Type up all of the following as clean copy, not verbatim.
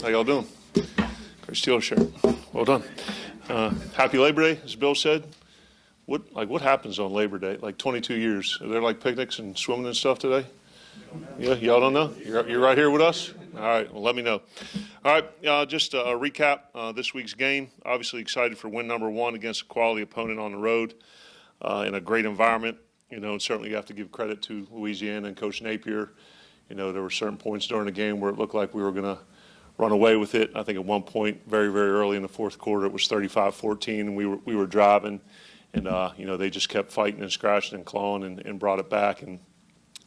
How y'all doing? Great Steelers shirt. Well done. Happy Labor Day, as Bill said. What happens on Labor Day? Like 22 years. Are there like picnics and swimming and stuff today? Yeah, y'all don't know? You're right here with us? All right, well, let me know. All right, just a recap this week's game. Obviously excited for win number 1 against a quality opponent on the road in a great environment. And certainly you have to give credit to Louisiana and Coach Napier. There were certain points during the game where it looked like we were going to run away with it. I think at one point, very, very early in the fourth quarter, it was 35-14, and we were driving. And, they just kept fighting and scratching and clawing and brought it back. And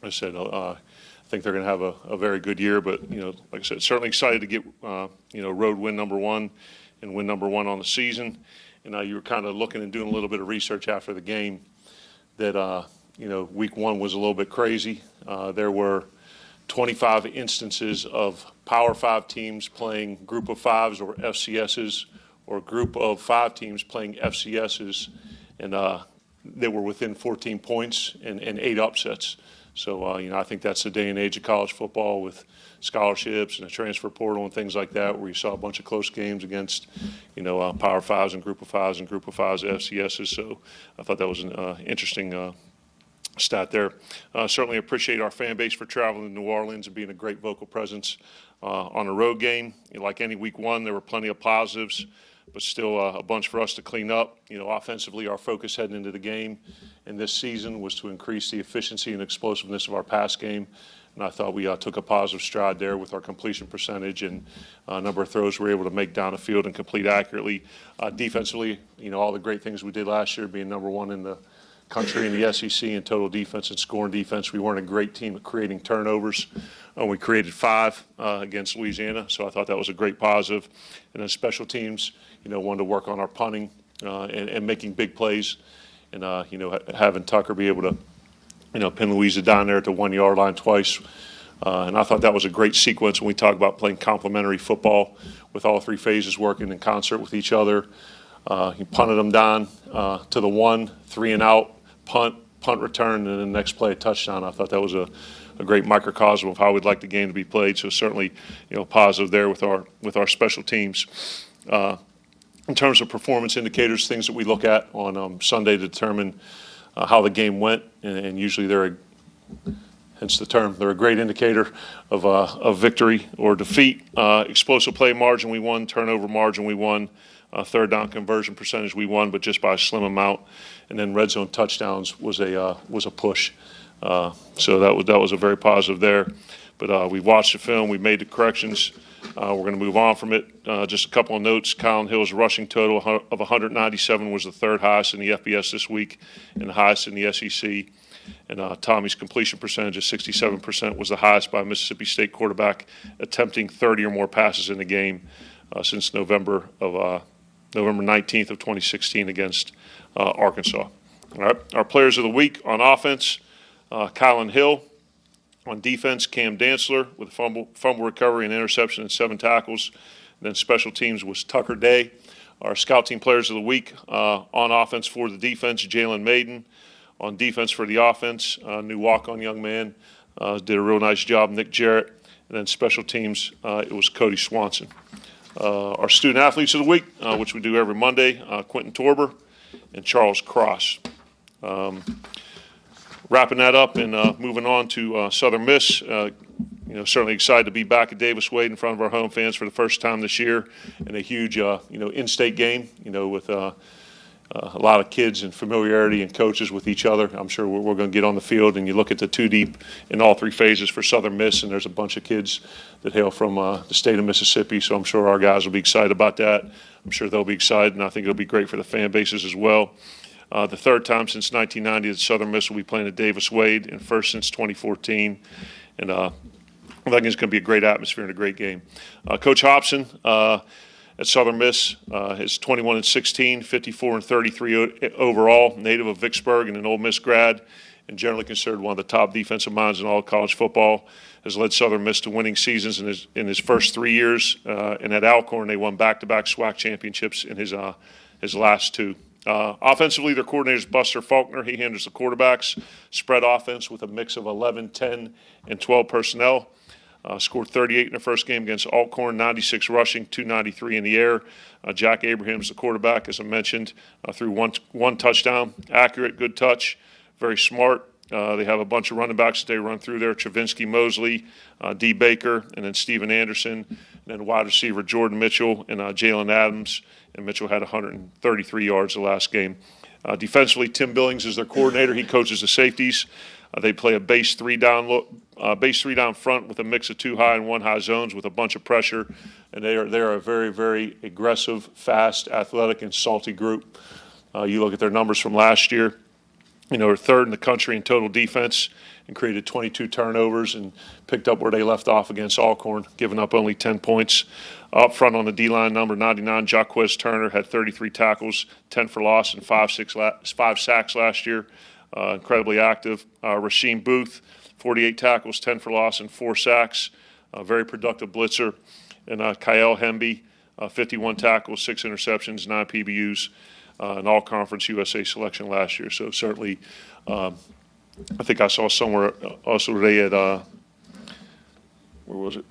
I said, I think they're going to have a very good year. But, like I said, certainly excited to get, road win number 1 and win number 1 on the season. And you were kind of looking and doing a little bit of research after the game that, week 1 was a little bit crazy. There were 25 instances of Power 5 teams playing group of fives or FCSs, or group of 5 teams playing FCSs, and they were within 14 points and 8 upsets. So, I think that's the day and age of college football with scholarships and a transfer portal and things like that, where you saw a bunch of close games against, Power 5s and group of 5s and group of 5s FCSs. So I thought that was an interesting stat there. Certainly appreciate our fan base for traveling to New Orleans and being a great vocal presence on a road game. Like any week 1, there were plenty of positives, but still a bunch for us to clean up. Offensively, our focus heading into the game and this season was to increase the efficiency and explosiveness of our pass game. And I thought we took a positive stride there with our completion percentage and a number of throws we were able to make down the field and complete accurately. Defensively, all the great things we did last year, being number 1 in the country in the SEC in total defense and scoring defense. We weren't a great team at creating turnovers. We created 5 against Louisiana, so I thought that was a great positive. And then special teams, wanted to work on our punting and making big plays, and having Tucker be able to pin Louisiana down there at the 1-yard line twice. And I thought that was a great sequence when we talk about playing complementary football with all 3 phases working in concert with each other. He punted them down to the 1, 3 and out, punt return, and then the next play a touchdown. I thought that was a great microcosm of how we'd like the game to be played. So certainly, positive there with our special teams. In terms of performance indicators, things that we look at on Sunday to determine how the game went, and usually hence the term, they're a great indicator of victory or defeat. Explosive play margin we won, turnover margin we won. Third down conversion percentage we won, but just by a slim amount. And then red zone touchdowns was a push. So that was a very positive there. But we watched the film, we made the corrections. We're going to move on from it. Just a couple of notes. Colin Hill's rushing total of 197 was the 3rd highest in the FBS this week and the highest in the SEC. And Tommy's completion percentage of 67% was the highest by a Mississippi State quarterback attempting 30 or more passes in the game since November 19th of 2016 against Arkansas. All right, our players of the week on offense, Colin Hill. On defense, Cam Dantzler with a fumble recovery and interception and 7 tackles. And then special teams was Tucker Day. Our scout team players of the week on offense for the defense, Jalen Maiden. On defense for the offense, new walk-on young man, did a real nice job, Nick Jarrett. And then special teams, it was Cody Swanson. Our student athletes of the week, which we do every Monday, Quentin Torber and Charles Cross. Wrapping that up and moving on to Southern Miss. Certainly excited to be back at Davis Wade in front of our home fans for the first time this year in a huge, in-state game, with a lot of kids and familiarity and coaches with each other. I'm sure we're going to get on the field, and you look at the 2 deep in all 3 phases for Southern Miss, and there's a bunch of kids that hail from the state of Mississippi, so I'm sure our guys will be excited about that. I'm sure they'll be excited, and I think it'll be great for the fan bases as well. The 3rd time since 1990 that Southern Miss will be playing at Davis Wade, and 1st since 2014. And I think it's going to be a great atmosphere and a great game. Coach Hobson at Southern Miss is 21-16, 54-33 overall, native of Vicksburg and an Ole Miss grad, and generally considered one of the top defensive minds in all of college football. Has led Southern Miss to winning seasons in his first 3 years, and at Alcorn they won back-to-back SWAC championships in his last 2. Offensively, their coordinator is Buster Faulkner. He handles the quarterbacks. Spread offense with a mix of 11, 10, and 12 personnel. Scored 38 in the first game against Alcorn, 96 rushing, 293 in the air. Jack Abraham's the quarterback, as I mentioned, threw one touchdown. Accurate, good touch, very smart. They have a bunch of running backs that they run through there: Travinsky, Mosley, D. Baker, and then Steven Anderson, and then wide receiver Jordan Mitchell and Jalen Adams. And Mitchell had 133 yards the last game. Defensively, Tim Billings is their coordinator. He coaches the safeties. They play a base three down front with a mix of 2 high and 1 high zones with a bunch of pressure. And they're a very, very aggressive, fast, athletic, and salty group. You look at their numbers from last year. They're third in the country in total defense and created 22 turnovers and picked up where they left off against Alcorn, giving up only 10 points. Up front on the D-line, number 99, Jaquez Turner had 33 tackles, 10 for loss, and 5 sacks last year. Incredibly active. Rasheem Booth, 48 tackles, 10 for loss, and 4 sacks. Very productive blitzer. And Kyle Hemby, 51 tackles, 6 interceptions, 9 PBUs. An all-conference USA selection last year. So certainly, I think I saw somewhere also today at, where was it?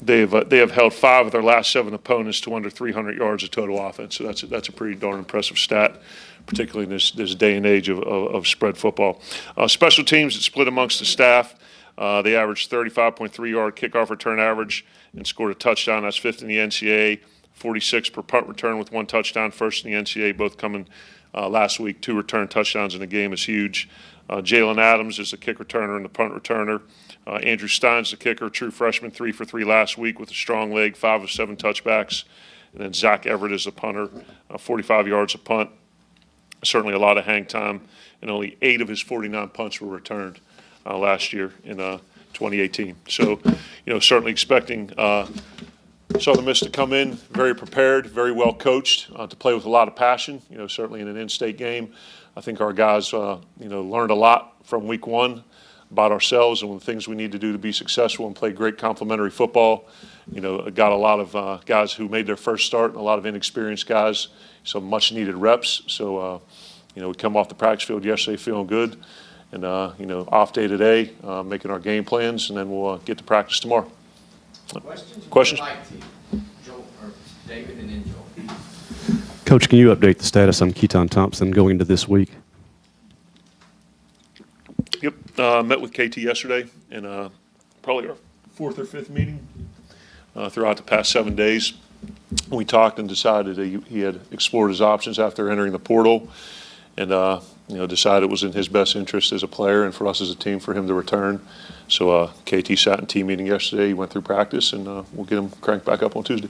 They have held 5 of their last 7 opponents to under 300 yards of total offense. So that's a pretty darn impressive stat, particularly in this day and age of spread football. Special teams, it's split amongst the staff. They averaged 35.3 yard kickoff return average and scored a touchdown. That's 5th in the NCAA. 46 per punt return with 1 touchdown, first in the NCAA, both coming last week. 2 return touchdowns in the game is huge. Jalen Adams is the kick returner and the punt returner. Andrew Stein's the kicker, true freshman, 3 for 3 last week with a strong leg, 5 of 7 touchbacks. And then Zach Everett is the punter, 45 yards a punt. Certainly a lot of hang time, and only 8 of his 49 punts were returned last year in 2018. So, certainly expecting Southern Miss to come in very prepared, very well coached, to play with a lot of passion. Certainly in an in-state game, I think our guys, learned a lot from week 1 about ourselves and the things we need to do to be successful and play great complementary football. Got a lot of guys who made their first start and a lot of inexperienced guys, some much-needed reps. So, we come off the practice field yesterday feeling good, and off day today, making our game plans, and then we'll get to practice tomorrow. Questions? Joe, or David, and then Joe. Coach, can you update the status on Keaton Thompson going into this week? Yep. Met with KT yesterday in probably our 4th or 5th meeting throughout the past 7 days. We talked and decided he had explored his options after entering the portal, and decided it was in his best interest as a player and for us as a team for him to return. So KT sat in team meeting yesterday. He went through practice, and we'll get him cranked back up on Tuesday.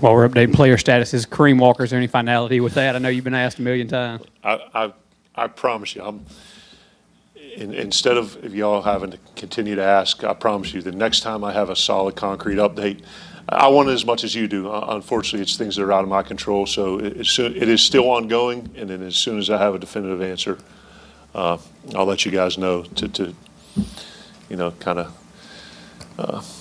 While we're updating player status, is Kareem Walker, is there any finality with that? I know you've been asked a million times. I promise you, instead of if y'all having to continue to ask, I promise you the next time I have a solid, concrete update, I want it as much as you do. Unfortunately, it's things that are out of my control. So it is still ongoing, and then as soon as I have a definitive answer, I'll let you guys know to kind of.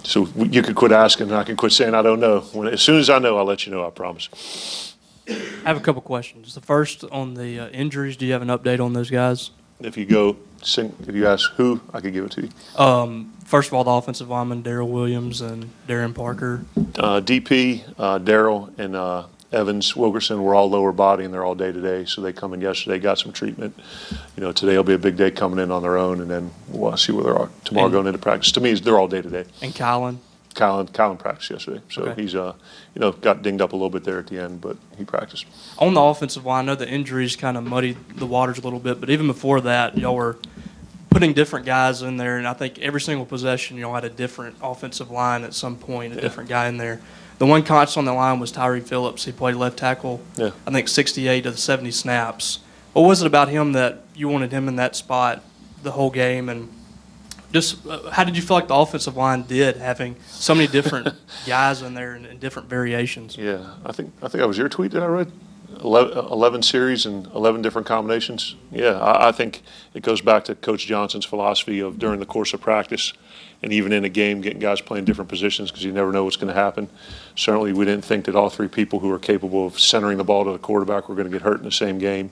So you can quit asking, and I can quit saying I don't know. As soon as I know, I'll let you know. I promise. I have a couple questions. The first on the injuries. Do you have an update on those guys? If you ask who, I could give it to you. First of all, the offensive lineman, Daryl Williams and Darren Parker. DP, Daryl, and Evans Wilkerson were all lower body, and they're all day-to-day. So they come in yesterday, got some treatment. Today will be a big day coming in on their own, and then we'll see where they are tomorrow going into practice. To me, they're all day-to-day. And Kylan? Kylan practiced yesterday. So okay. He's, got dinged up a little bit there at the end, but he practiced. On the offensive line, I know the injuries kind of muddied the waters a little bit, but even before that, y'all were putting different guys in there, and I think every single possession, y'all had a different offensive line at some point, a different guy in there. The one constant on the line was Tyree Phillips. He played left tackle, I think 68 of the 70 snaps. What was it about him that you wanted him in that spot the whole game? And just how did you feel like the offensive line did, having so many different guys in there and different variations? Yeah, I think that was your tweet that I read. 11 series and 11 different combinations. Yeah, I think it goes back to Coach Johnson's philosophy of during the course of practice and even in a game getting guys playing different positions because you never know what's going to happen. Certainly we didn't think that all 3 people who are capable of centering the ball to the quarterback were going to get hurt in the same game.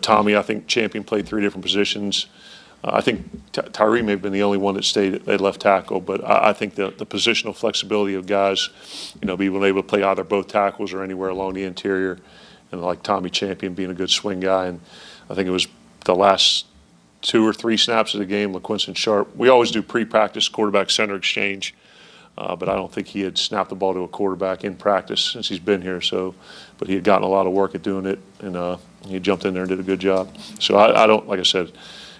Tommy, I think Champion played 3 different positions. I think Tyree may have been the only one that stayed at left tackle, but I think the positional flexibility of guys, being able to play either both tackles or anywhere along the interior, and like Tommy Champion being a good swing guy. And I think it was the last 2 or 3 snaps of the game, LaQuinson Sharp. We always do pre-practice quarterback center exchange, but I don't think he had snapped the ball to a quarterback in practice since he's been here. But he had gotten a lot of work at doing it, and he jumped in there and did a good job. So I don't, like I said,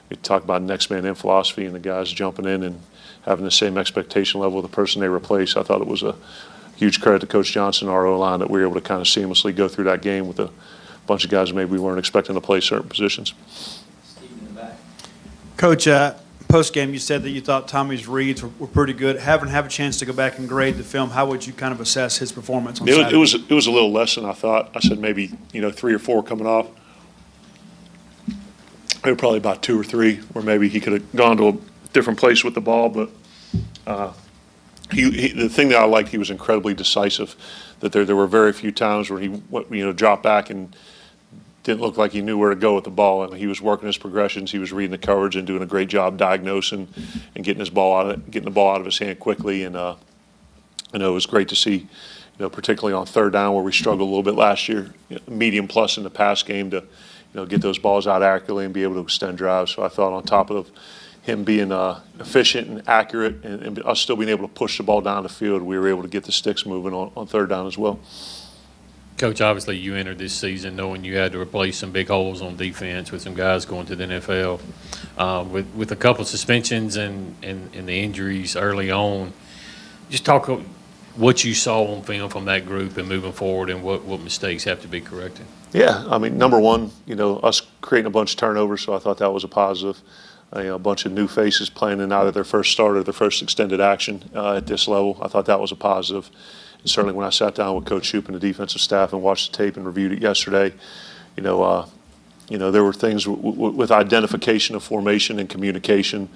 we talk about next man in philosophy and the guys jumping in and having the same expectation level of the person they replace. I thought it was a huge credit to Coach Johnson and our O-line that we were able to kind of seamlessly go through that game with a bunch of guys maybe we weren't expecting to play certain positions. Steve in the back. Coach, post-game, you said that you thought Tommy's reads were pretty good. Having a chance to go back and grade the film, how would you kind of assess his performance on Saturday? It was a little less than I thought. I said maybe 3 or 4 coming off. Maybe probably about 2 or 3 where maybe he could have gone to a different place with the ball. But the thing that I liked, he was incredibly decisive. That there were very few times where he dropped back and didn't look like he knew where to go with the ball. I mean, he was working his progressions. He was reading the coverage and doing a great job diagnosing and getting the ball out of his hand quickly. And it was great to see, particularly on 3rd down where we struggled a little bit last year, medium plus in the pass game to get those balls out accurately and be able to extend drives. So I thought on top of him being efficient and accurate and us still being able to push the ball down the field, we were able to get the sticks moving on 3rd down as well. Coach, obviously you entered this season knowing you had to replace some big holes on defense with some guys going to the NFL. With a couple suspensions and the injuries early on, just talk what you saw on film from that group and moving forward and what mistakes have to be corrected. Yeah, I mean, number one, us creating a bunch of turnovers, so I thought that was a positive. A bunch of new faces playing in either their first start or their first extended action at this level. I thought that was a positive. And certainly when I sat down with Coach Shoup and the defensive staff and watched the tape and reviewed it yesterday, there were things with identification of formation and communication.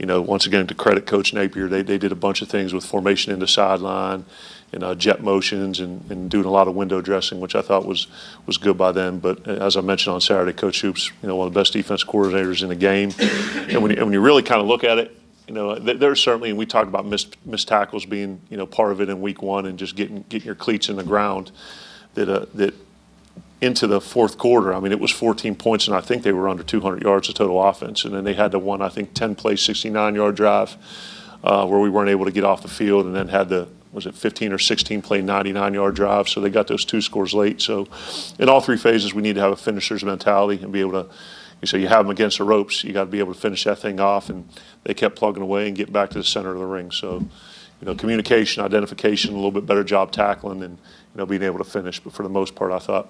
Once again, to credit Coach Napier, they did a bunch of things with formation in the sideline and jet motions and doing a lot of window dressing, which I thought was good by them. But as I mentioned on Saturday, Coach Shoup's one of the best defense coordinators in the game. And when you really kind of look at it, there's certainly, and we talked about missed tackles being part of it in week 1 and just getting your cleats in the ground. That into the 4th quarter, I mean, it was 14 points, and I think they were under 200 yards of total offense. And then they had the one, I think, 10-play, 69-yard drive where we weren't able to get off the field, and then had the, was it 15 or 16-play, 99-yard drive. So they got those 2 scores late. So in all 3 phases, we need to have a finisher's mentality and be able to, you have them against the ropes. You got to be able to finish that thing off, and they kept plugging away and getting back to the center of the ring. So, communication, identification, a little bit better job tackling, and being able to finish. But for the most part, I thought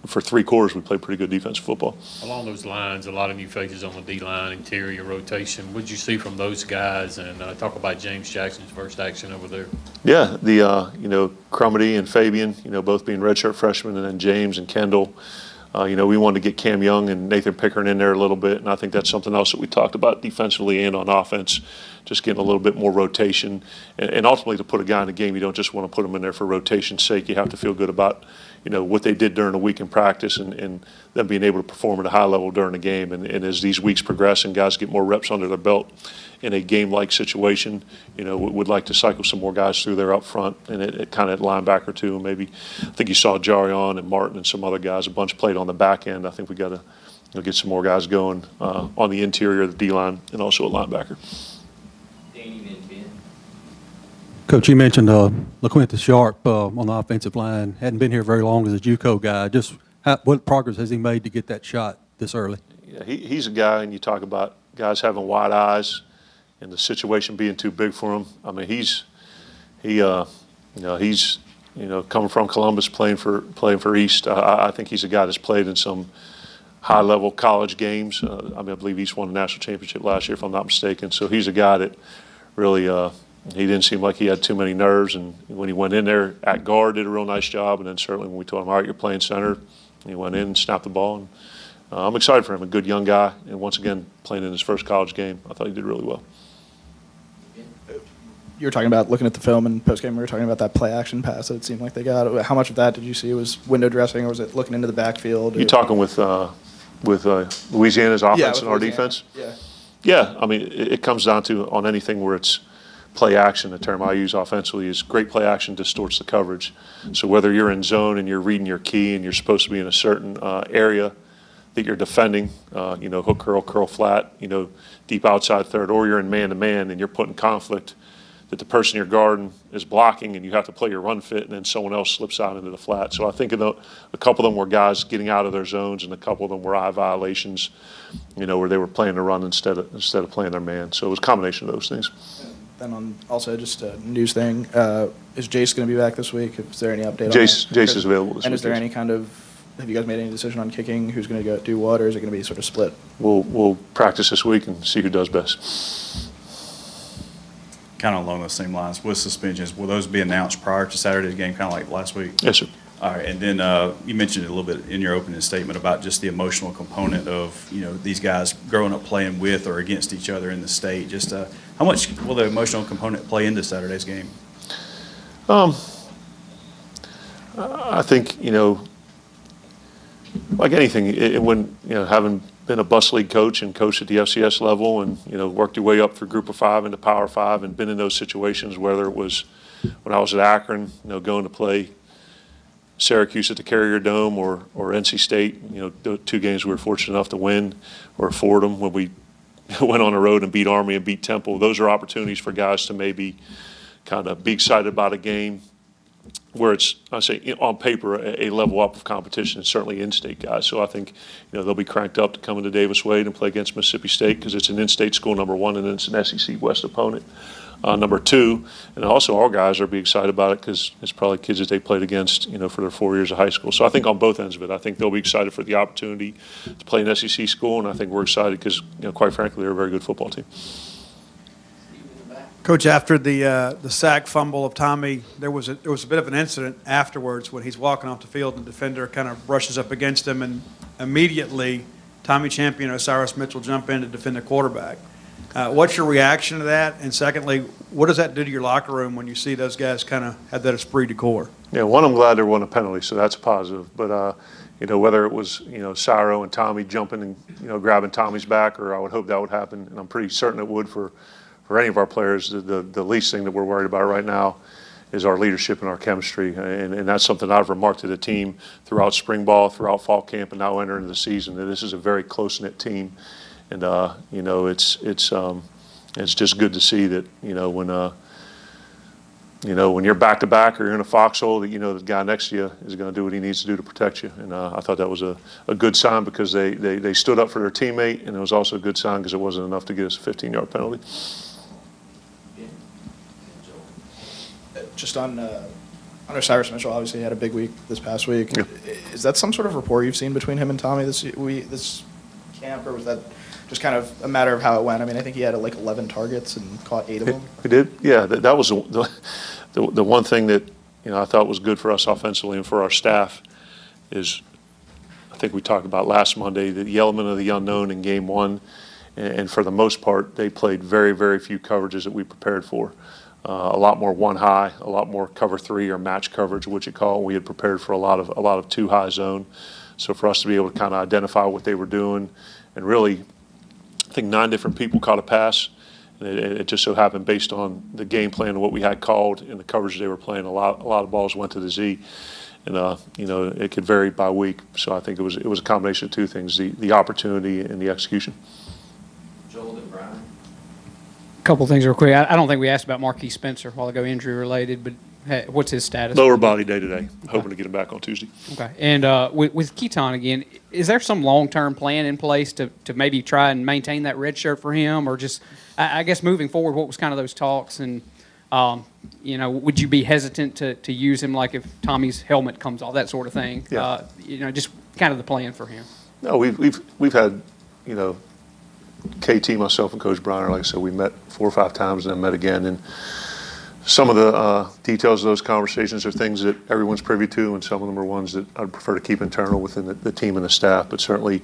for 3 quarters we played pretty good defensive football. Along those lines, a lot of new faces on the D-line, interior rotation. What did you see from those guys? And talk about James Jackson's first action over there. Yeah, the Crumity and Fabian, both being redshirt freshmen, and then James and Kendall. We wanted to get Cam Young and Nathan Pickering in there a little bit, and I think that's something else that we talked about defensively and on offense, just getting a little bit more rotation. And ultimately, to put a guy in the game, you don't just want to put him in there for rotation's sake. You have to feel good about, what they did during the week in practice and them being able to perform at a high level during the game. And as these weeks progress and guys get more reps under their belt in a game-like situation, would like to cycle some more guys through there up front and it kind of at linebacker too. Maybe I think you saw Jarion and Martin and some other guys. A bunch played on the back end. I think we got to get some more guys going on the interior of the D-line and also a linebacker. Danny, then Ben. Coach, you mentioned LaQuinton Sharp on the offensive line. Hadn't been here very long as a JUCO guy. Just what progress has he made to get that shot this early? Yeah, he's a guy, and you talk about guys having wide eyes and the situation being too big for him. I mean, he's coming from Columbus, playing for East. I think he's a guy that's played in some high-level college games. I believe East won the national championship last year, if I'm not mistaken. So he's a guy that really he didn't seem like he had too many nerves. And when he went in there at guard, did a real nice job. And then certainly when we told him, all right, you're playing center, he went in and snapped the ball. And I'm excited for him, a good young guy. And once again, playing in his first college game, I thought he did really well. you were talking about looking at the film and post game. We were talking about that play action pass that it seemed like they got. How much of that did you see was window dressing, or was it looking into the backfield? You talking with Louisiana's offense with and our Louisiana. defense? Yeah. Yeah, I mean, it comes down to on anything where it's play action, the term I use offensively is great play action distorts the coverage. So whether you're in zone and you're reading your key and you're supposed to be in a certain area that you're defending, hook, curl flat, deep outside third, or you're in man-to-man and you're putting conflict that the person you're guarding is blocking and you have to play your run fit and then someone else slips out into the flat. So I think a couple of them were guys getting out of their zones and a couple of them were eye violations, where they were playing the run instead of playing their man. So it was a combination of those things. Then on also just a news thing, is Jace going to be back this week? Is there any update Jace on that? is available this week. And is there any kind of, have you guys made any decision on kicking? Who's going to go do what, or is it going to be sort of split? We'll practice this week and see who does best. Kind of along those same lines, with suspensions, will those be announced prior to Saturday's game, kind of like last week? Yes, sir. All right, and then you mentioned it a little bit in your opening statement about just the emotional component of, these guys growing up playing with or against each other in the state. Just how much will the emotional component play into Saturday's game? I think, like anything, when, having been a bus league coach and coached at the FCS level and, worked your way up through Group of Five into Power Five and been in those situations, whether it was when I was at Akron, going to play Syracuse at the Carrier Dome or NC State, the two games we were fortunate enough to win, or Fordham when we went on the road and beat Army and beat Temple. Those are opportunities for guys to maybe kind of be excited about a game where it's, I say, on paper, a level up of competition, and certainly in-state guys. So I think, they'll be cranked up to come into Davis Wade and play against Mississippi State because it's an in-state school, number one, and it's an SEC West opponent. Number two, and also our guys are be excited about it because it's probably kids that they played against, for their 4 years of high school. So I think on both ends of it, I think they'll be excited for the opportunity to play an SEC school, and I think we're excited because, quite frankly, they're a very good football team. Coach, after the sack fumble of Tommy, there was a bit of an incident afterwards when he's walking off the field and the defender kind of brushes up against him, and immediately Tommy Champion or Cyrus Mitchell jump in to defend the quarterback. What's your reaction to that? And secondly, what does that do to your locker room when you see those guys kind of have that esprit de corps? Yeah, one, I'm glad there wasn't a penalty, so that's positive. But, whether it was, Cyro and Tommy jumping and, grabbing Tommy's back, or I would hope that would happen, and I'm pretty certain it would for any of our players. The least thing that we're worried about right now is our leadership and our chemistry. And that's something I've remarked to the team throughout spring ball, throughout fall camp, and now entering the season, that this is a very close-knit team. And, it's just good to see that, when you're back-to-back or you're in a foxhole, that the guy next to you is going to do what he needs to do to protect you. And I thought that was a good sign because they stood up for their teammate, and it was also a good sign because it wasn't enough to get us a 15-yard penalty. Just on Cyrus Mitchell, obviously he had a big week this past week. Yeah. Is that some sort of rapport you've seen between him and Tommy this camp, or was that just kind of a matter of how it went? I mean, I think he had like 11 targets and caught 8 of them. We did? Yeah, that was the one thing that, I thought was good for us offensively and for our staff is, I think we talked about last Monday, the element of the unknown in game one. And for the most part, they played very, very few coverages that we prepared for. A lot more one high, a lot more cover three or match coverage, what you call it. We had prepared for a lot of two high zone. So for us to be able to kind of identify what they were doing, and really, I think 9 different people caught a pass. And it just so happened, based on the game plan and what we had called and the coverage they were playing, a lot of balls went to the Z. And it could vary by week. So I think it was a combination of two things: the opportunity and the execution. Joel and Brian. Couple things real quick. I don't think we asked about Marquise Spencer a while ago, injury related, but hey, what's his status? Lower body day today. Hoping to get him back on Tuesday. Okay. And with Keaton again, is there some long-term plan in place to maybe try and maintain that red shirt for him, or just, I guess moving forward, what was kind of those talks, and would you be hesitant to use him, like if Tommy's helmet comes off, that sort of thing? Yeah. Just kind of the plan for him. No, we've had, KT, myself, and Coach Bronner, like I said, we met 4 or 5 times and then met again. And some of the details of those conversations are things that everyone's privy to, and some of them are ones that I'd prefer to keep internal within the team and the staff. But certainly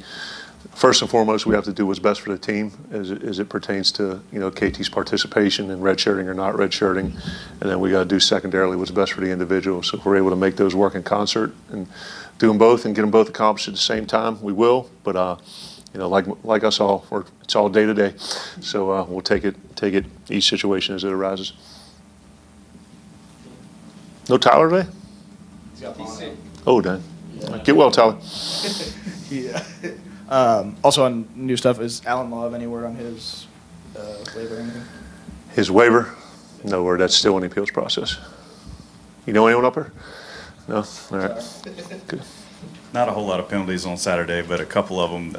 first and foremost, we have to do what's best for the team as it pertains to, KT's participation in redshirting or not redshirting. And then we got to do secondarily what's best for the individual. So if we're able to make those work in concert and do them both and get them both accomplished at the same time, we will. But, like us all, it's all day to day. So we'll take it each situation as it arises. No Tyler today? Oh, dang. Get well, Tyler. Yeah. Also on new stuff, is Alan Love anywhere on his waiver or anything? His waiver? Nowhere. That's still in the appeals process. You know anyone up there? No? All right. Good. Not a whole lot of penalties on Saturday, but a couple of them,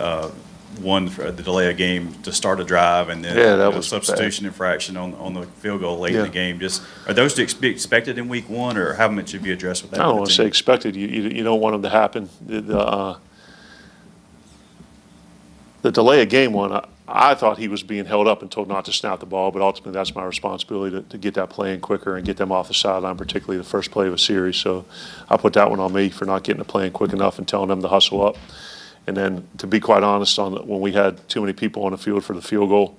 one for the delay of game to start a drive, and then Yeah, that was substitution infraction on the field goal late in the game. Just are those to be expected in week one, or how much should be addressed with that? I don't want to say expected. You don't want them to happen. The delay of game one, I thought he was being held up and told not to snap the ball, but ultimately that's my responsibility to get that play in quicker and get them off the sideline, particularly the first play of a series. So I put that one on me for not getting the play in quick enough and telling them to hustle up. And then, to be quite honest, when we had too many people on the field for the field goal,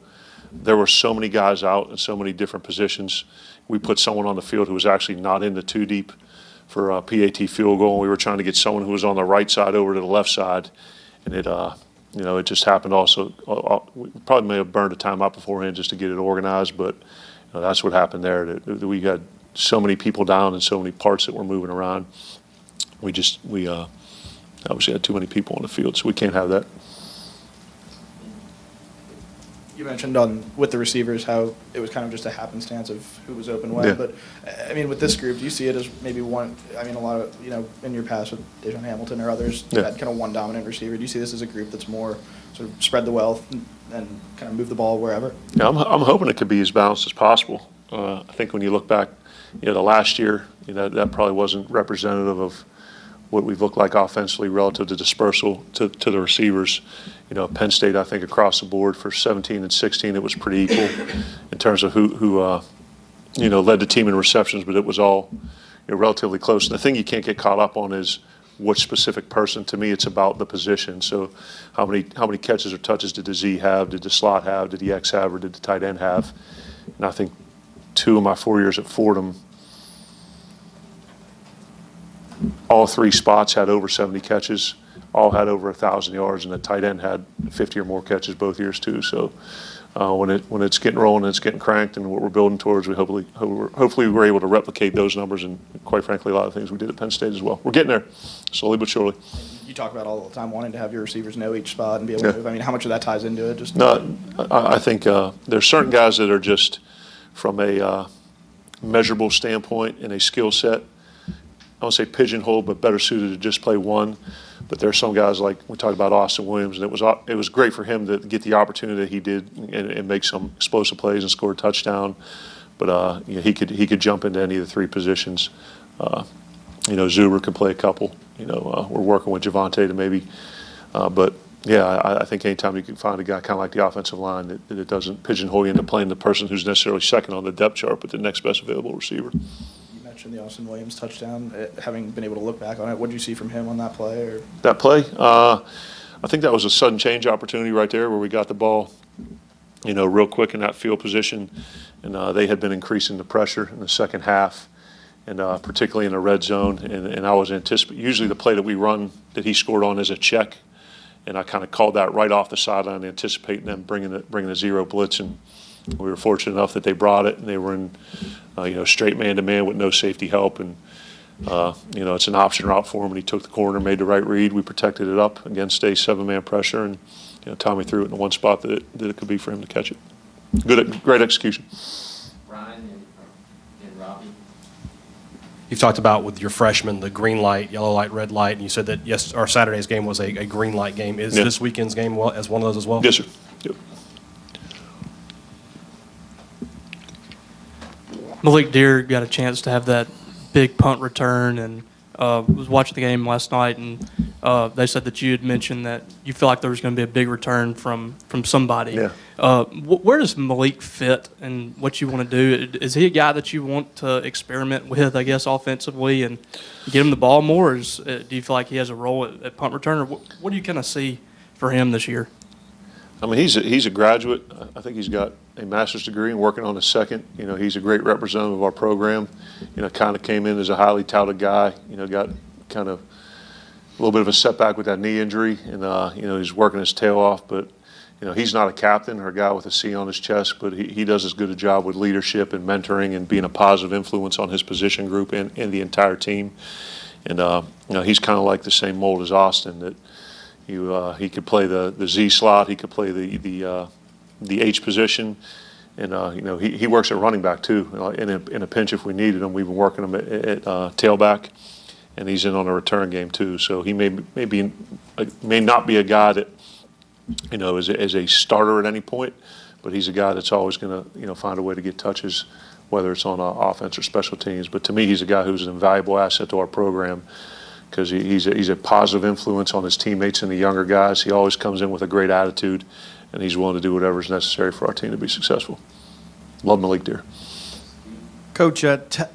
there were so many guys out in so many different positions. We put someone on the field who was actually not in the two deep for a PAT field goal. We were trying to get someone who was on the right side over to the left side, and it just happened also. We probably may have burned a timeout beforehand just to get it organized, but that's what happened there. We got so many people down and so many parts that were moving around. We obviously had too many people on the field, so we can't have that. You mentioned with the receivers how it was kind of just a happenstance of who was open when. Yeah. But, I mean, with this group, do you see it as maybe one – I mean, a lot of, in your past with Dejon Hamilton or others, you had kind of one dominant receiver. Do you see this as a group that's more sort of spread the wealth and kind of move the ball wherever? Yeah, I'm hoping it could be as balanced as possible. I think when you look back, the last year, that probably wasn't representative of what we've looked like offensively relative to dispersal to the receivers. Penn State, I think across the board for 17 and 16, it was pretty equal in terms of who led the team in receptions, but it was all relatively close. And the thing you can't get caught up on is which specific person. To me, it's about the position. So how many catches or touches did the Z have? Did the slot have? Did the X have? Or did the tight end have? And I think 2 of my 4 years at Fordham, all 3 spots had over 70 catches, all had over 1,000 yards, and the tight end had 50 or more catches both years too. So when it's getting rolling and it's getting cranked and what we're building towards, we hopefully we're able to replicate those numbers and, quite frankly, a lot of things we did at Penn State as well. We're getting there, slowly but surely. You talk about all the time wanting to have your receivers know each spot and be able to move. I mean, how much of that ties into it? I think there's certain guys that are just, from a measurable standpoint and a skill set, I don't say pigeonholed, but better suited to just play one. But there are some guys, like we talked about Austin Williams, and it was great for him to get the opportunity that he did and make some explosive plays and score a touchdown. But he could jump into any of the 3 positions. Zuber can play a couple. We're working with Javante to maybe. But yeah, I think anytime you can find a guy kind of like the offensive line that it doesn't pigeonhole you into playing the person who's necessarily second on the depth chart, but the next best available receiver. Mentioned the Austin Williams touchdown. Having been able to look back on it, what did you see from him on that play? Or? That play, I think that was a sudden change opportunity right there where we got the ball, real quick in that field position, and they had been increasing the pressure in the second half, and particularly in the red zone. And I was anticipating usually the play that we run that he scored on is a check, and I kind of called that right off the sideline, anticipating them bringing the zero blitz, and we were fortunate enough that they brought it, and they were in, straight man-to-man with no safety help. And, it's an option route for him, and he took the corner, made the right read. We protected it up against a 7-man pressure, and, Tommy threw it in the one spot that it could be for him to catch it. Great execution. Ryan and Robbie. You've talked about with your freshmen, the green light, yellow light, red light, and you said that Saturday's game was a green light game. Is this weekend's game as one of those as well? Yes, sir. Yep. Malik Deer got a chance to have that big punt return, and was watching the game last night, and they said that you had mentioned that you feel like there was going to be a big return from somebody. Yeah. Where does Malik fit and what you want to do? Is he a guy that you want to experiment with, I guess, offensively and get him the ball more? Or do you feel like he has a role at punt return? Or what do you kind of see for him this year? I mean, he's a graduate. I think he's got a master's degree and working on a second. You know, he's a great representative of our program. You know, kind of came in as a highly touted guy. You know, got kind of a little bit of a setback with that knee injury, and you know, he's working his tail off. But you know, he's not a captain or a guy with a C on his chest, but he does as good a job with leadership and mentoring and being a positive influence on his position group and the entire team. And you know, he's kind of like the same mold as Austin, that he could play the Z slot, he could play the H position, and you know, he works at running back too. In a pinch if we needed him, we've been working him at tailback, and he's in on a return game too. So he may not be a guy that, you know, is a starter at any point, but he's a guy that's always going to, you know, find a way to get touches, whether it's on offense or special teams. But to me, he's a guy who's an invaluable asset to our program, because he's a positive influence on his teammates and the younger guys. He always comes in with a great attitude, and he's willing to do whatever is necessary for our team to be successful. Love Malik Deer. Coach,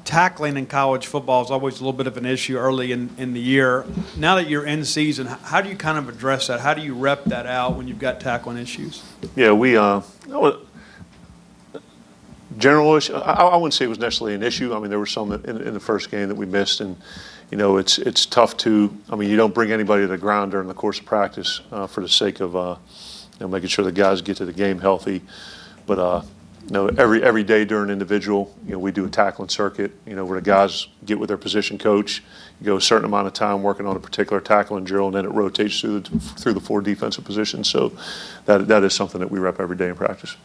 tackling in college football is always a little bit of an issue early in the year. Now that you're in season, how do you kind of address that? How do you rep that out when you've got tackling issues? Yeah, we general issue. I wouldn't say it was necessarily an issue. I mean, there were some in the first game that we missed, and you know, it's tough to. I mean, you don't bring anybody to the ground during the course of practice for the sake of you know, making sure the guys get to the game healthy. But you know, every day during individual, you know, we do a tackling circuit. You know, where the guys get with their position coach. You go a certain amount of time working on a particular tackling drill, and then it rotates through the 4 defensive positions. So that is something that we rep every day in practice.